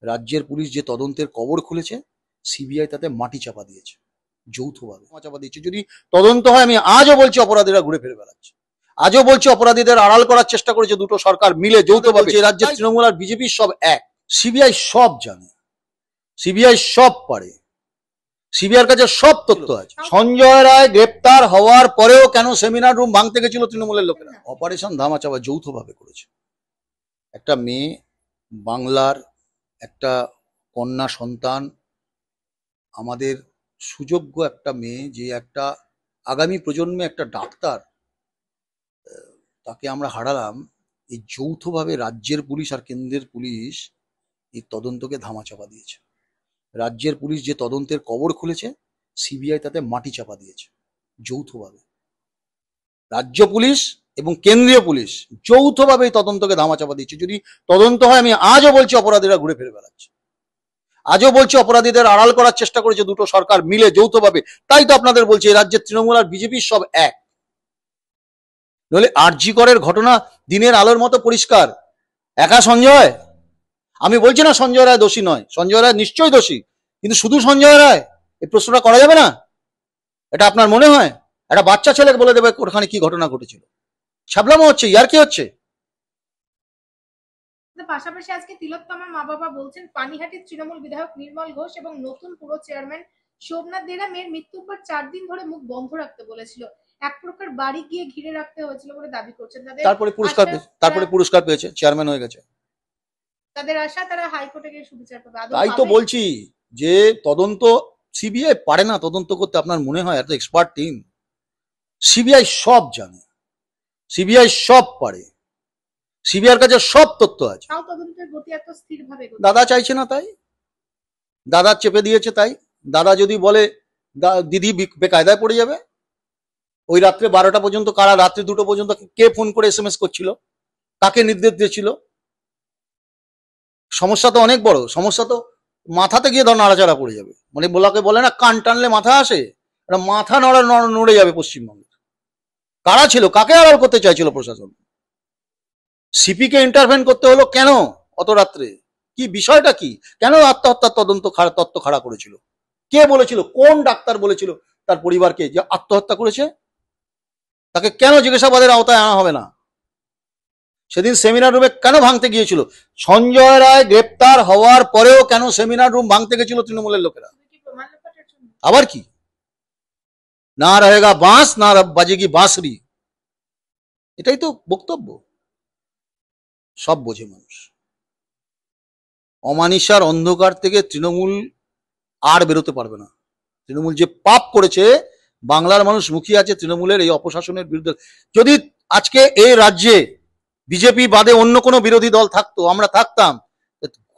রাজ্যের পুলিশ যে তদন্তের কবর খুলেছে, সিবিআই তাতে মাটি চাপা দিয়েছে, যৌথভাবে চাপা দিয়েছে। যদি তদন্ত হয়, আমি আজও বলছি অপরাধীরা ঘুরে ফিরে বেড়াচ্ছে, আজও বলছি অপরাধীদের আড়াল করার চেষ্টা করেছে দুটো সরকার মিলে যৌথভাবে। এই রাজ্যের তৃণমূল আর বিজেপি সব এক। সিবিআই সব জানে, সিবিআই সব পারে, সিবিআইয়ের কাছে সব তথ্য আছে। সঞ্জয় রায় গ্রেপ্তার হওয়ার পরেও কেন সেমিনার রুম ভাঙতে গেছিল তৃণমূলের লোকেরা? অপারেশন ধামাচাপা যৌথভাবে করেছে। একটা মেয়ে, বাংলার একটা কন্যা সন্তান, আমাদের সুযোগ্য একটা মেয়ে, যে একটা আগামী প্রজন্মে একটা ডাক্তার, তাকে আমরা হারালাম। এই যৌথভাবে রাজ্যের পুলিশ আর কেন্দ্রের পুলিশ এই তদন্তকে ধামাচাপা দিয়েছে। রাজ্যের পুলিশ যে তদন্তের কবর খুলেছে, সিবিআই তাতে মাটি চাপা দিয়েছে, যৌথভাবে। রাজ্য পুলিশ এবং কেন্দ্রীয় পুলিশ যৌথভাবে এই তদন্তকে ধামাচাপা দিয়েছে। যদি তদন্ত হয়, আমি আজও বলছি অপরাধীরা ঘুরে ফিরে বেড়াচ্ছে, আজও বলছি অপরাধীদের আড়াল করার চেষ্টা করেছে দুটো সরকার মিলে যৌথভাবে। তাই তো আপনাদের বলছি এই রাজ্যের তৃণমূল আর বিজেপি সব এক। নইলে আরজি করের ঘটনা দিনের আলোর মতো পরিষ্কার। একা সঞ্জয়? আমি বলছি না সঞ্জয় রায় দোষী নয়, সঞ্জয় রায় নিশ্চয়ই দোষী, কিন্তু শুধু সঞ্জয় রায় এই প্রশ্নটা করা যাবে না? এটা আপনার মনে হয় একটা বাচ্চা ছেলেকে বলে দেবে ওখানে কি ঘটনা ঘটেছিল? ছাবলামো হচ্ছে, ইয়ার কি হচ্ছে? পাশাপাশি আজকে তিলোত্তমার মা বাবা বলছেন পানিহাটির তৃণমূল বিধায়ক নির্মল ঘোষ এবং নতুন পুরো চেয়ারম্যান সোমনাথ দেরা মেয়ের মৃত্যুর পর 4 দিন ধরে মুখ বন্ধ রাখতে বলেছিল, এক প্রকার বাড়ি গিয়ে ঘিরে রাখতে হয়েছিল বলে দাবি করছেন। তারপরে পুরস্কার পেয়েছে, চেয়ারম্যান হয়ে গেছে। তাদের আশা তারা হাইকোর্টে গিয়ে সুবিচার পাবে। তাই তো বলছি যে তদন্ত সিবিআই পারে না তদন্ত করতে। আপনার মনে হয় এত এক্সপার্ট টিম? সিবিআই সব জানে, সিবিআই সব পারে, সিবিআইয়ের কাছে সব তথ্য আছে। তদন্তের গতি এত স্থিরভাবে দাদা চাইছে না, তাই দাদা চেপে দিয়েছে। তাই দাদা যদি বলে দিদি বেকায়দায় পড়ে যাবে। ওই রাত্রে 12টা পর্যন্ত কারা, রাত্রি 2টো পর্যন্ত কে ফোন করে SMS করছিল, কাকে নির্দেশ দিয়েছিল? সমস্যা তো অনেক বড়, সমস্যা তো মাথাতে গিয়ে ধর নাড়াচাড়া পড়ে যাবে। মানে বলে না কান টানলে মাথা আসে, মাথা নড়ে যাবে পশ্চিমবঙ্গে। কারা ছিল, কাকে আড়াল করতে চাইছিল প্রশাসন? সিপিকে ইন্টারভেন করতে হলো কেন অত রাত্রে? কি বিষয়টা কি? কেন আত্মহত্যার তত্ত্ব খাড়া করেছিল? কে বলেছিল? কোন ডাক্তার বলেছিল তার পরিবারকে যে আত্মহত্যা করেছে? তাকে কেন জিজ্ঞাসাবাদের আওতায় আনা হবে না? সেদিন সেমিনার রুমে কেন ভাঙতে গিয়েছিল? সঞ্জয় রায় গ্রেপ্তার হওয়ার পরেও কেন সেমিনার রুম ভাঙতে গেছিল তৃণমূলের লোকেরা? আবার কি? না রহেগা বাঁশ না বাজেগি বাঁশরি, এটাই তো বক্তব্য। সব বোঝে মানুষ। অমানিসার অন্ধকার থেকে তৃণমূল আর বেরোতে পারবে না। তৃণমূল যে পাপ করেছে, বাংলার মানুষ মুখিয়ে আছে তৃণমূলের এই অপশাসনের বিরুদ্ধে। যদি আজকে এই রাজ্যে বিজেপি বাদে অন্য কোনো বিরোধী দল থাকতো, আমরা থাকতাম,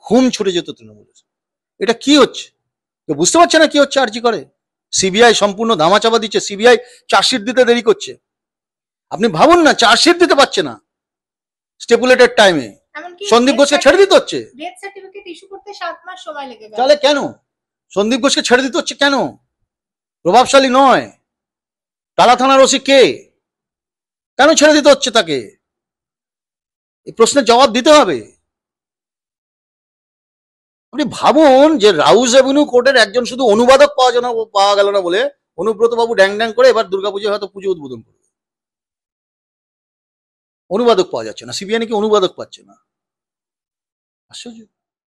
ঘুম ছুটে যেত তৃণমূলের। এটা কি হচ্ছে? কেউ বুঝতে পারছে না কি হচ্ছে আরজি করে। সিবিআই সম্পূর্ণ ধামাচাপা দিচ্ছে, সিবিআই চার্জশিট দিতে দেরি করছে। আপনি ভাবুন না, চার্জশিট দিতে পারছে না স্টেপুলেটেড টাইমে। সন্দীপ ঘোষকে ছেড়ে দিতে হচ্ছে। তাহলে কেন সন্দীপ ঘোষকে ছেড়ে দিতে হচ্ছে? কেন? প্রভাবশালী নয়? টালা থানার ওসি কে? কেন ছেড়ে দিতে হচ্ছে তাকে? এই প্রশ্নের জবাব দিতে হবে। আপনি ভাবুন যে রাউস এভিনিউ কোর্টের একজন শুধু অনুবাদক পাওয়া গেল না বলে অনুব্রত বাবু ড্যাং ড্যাং করে এবার দুর্গাপুজোয় হয়তো পুজো উদ্বোধন করবে। অনুবাদক পাওয়া যাচ্ছে না, সিবিআই নাকি অনুবাদক পাচ্ছে না। আশ্চর্য।